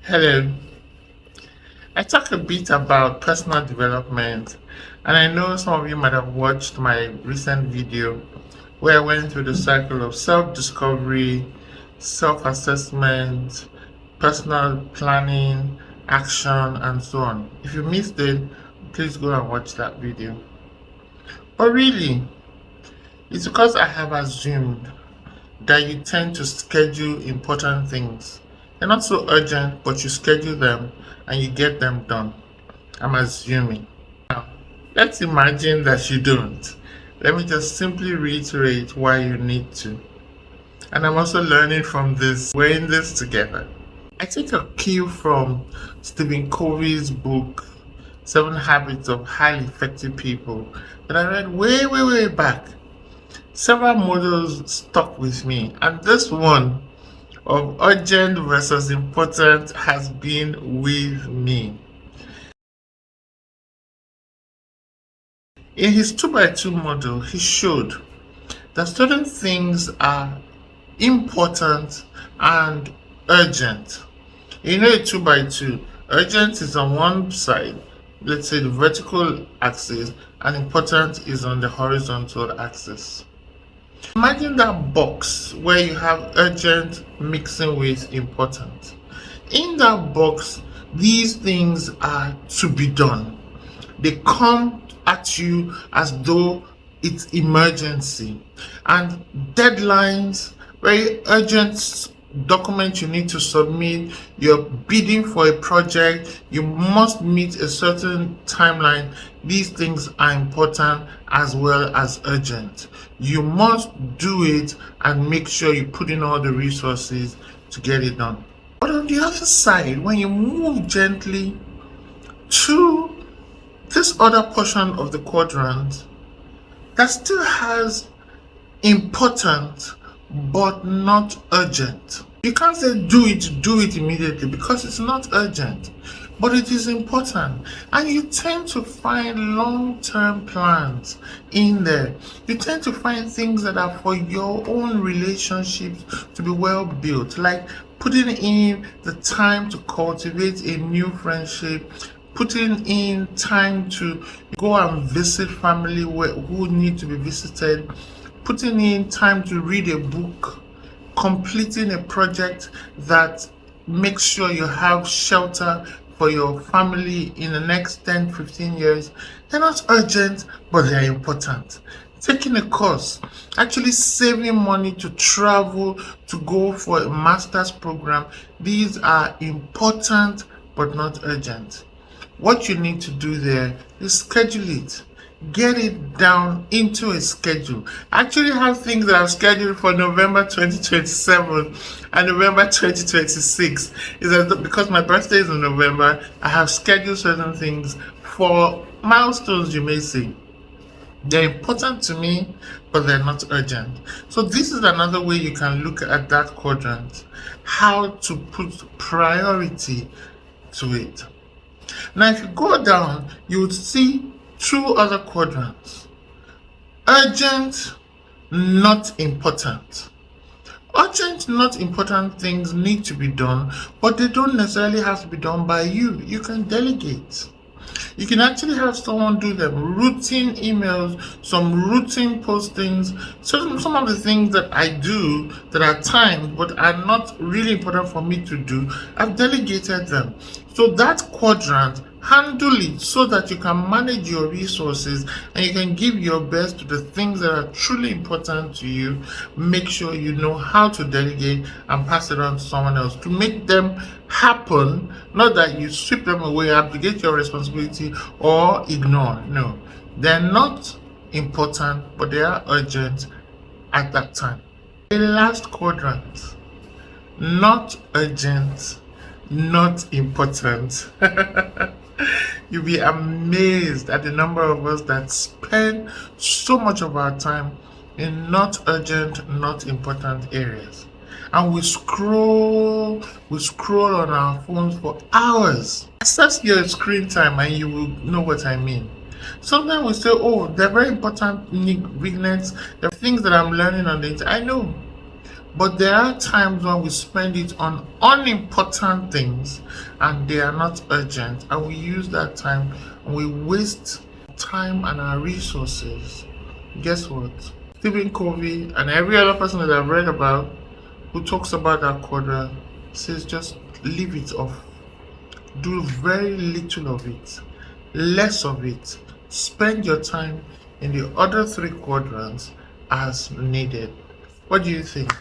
Hello. I talk a bit about personal development, and I know some of you might have watched my recent video where I went through the cycle of self discovery, self assessment, personal planning, action, and so on. If you missed it, please go and watch that video. But really, it's because I have assumed that you tend to schedule important things. They're not so urgent, but you schedule them and you get them done. I'm assuming. Now, let's imagine that you don't. Let me just simply reiterate why you need to. And I'm also learning from this. We're in this together. I take a cue from Stephen Covey's book, 7 Habits of Highly Effective People, that I read way back. Several models stuck with me, and this one of urgent versus important has been with me. In his 2x2 model, he showed that certain things are important and urgent. You know, a 2x2, urgent is on one side, let's say the vertical axis, and important is on the horizontal axis. Imagine that box where you have urgent mixing with important. In that box, these things are to be done. They come at you as though it's emergency, and deadlines, very urgent document you need to submit, you're bidding for a project, you must meet a certain timeline. These things are important as well as urgent. You must do it and make sure you put in all the resources to get it done. But on the other side, when you move gently to this other portion of the quadrant that still has important but not urgent. You can't say do it immediately because it's not urgent, but it is important. And you tend to find long-term plans in there. You tend to find things that are for your own relationships to be well built, like putting in the time to cultivate a new friendship, putting in time to go and visit family who need to be visited, putting in time to read a book, completing a project that makes sure you have shelter for your family in the next 10-15 years. They're not urgent, but they're important. Taking a course, actually saving money to travel, to go for a master's program, these are important but not urgent. What you need to do there is schedule it. Get it down into a schedule. I actually have things that I've scheduled for November 2027 and November 2026. Is that because my birthday is in November, I have scheduled certain things for milestones, you may say. They're important to me, but they're not urgent. So this is another way you can look at that quadrant, how to put priority to it. Now, if you go down, you would see two other quadrants. Urgent, not important. Urgent, not important things need to be done, but they don't necessarily have to be done by you. You can delegate. You can actually have someone do them. Routine emails, some routine postings. So some of the things that I do that are timed but are not really important for me to do, I've delegated them. So that quadrant, handle it so that you can manage your resources and you can give your best to the things that are truly important to you. Make sure you know how to delegate and pass it on to someone else to make them happen, not that you sweep them away, abdicate your responsibility, or ignore. No, they're not important, but they are urgent at that time. The last quadrant, not urgent, not important. You'll be amazed at the number of us that spend so much of our time in not urgent, not important areas. And we scroll on our phones for hours. Assess your screen time and you will know what I mean. Sometimes we say, oh, they're very important vignettes, they're things that I'm learning on the internet. I know. But there are times when we spend it on unimportant things and they are not urgent, and we use that time and we waste time and our resources. Guess what? Stephen Covey and every other person that I've read about who talks about that quadrant says just leave it off. Do very little of it, less of it. Spend your time in the other three quadrants as needed. What do you think?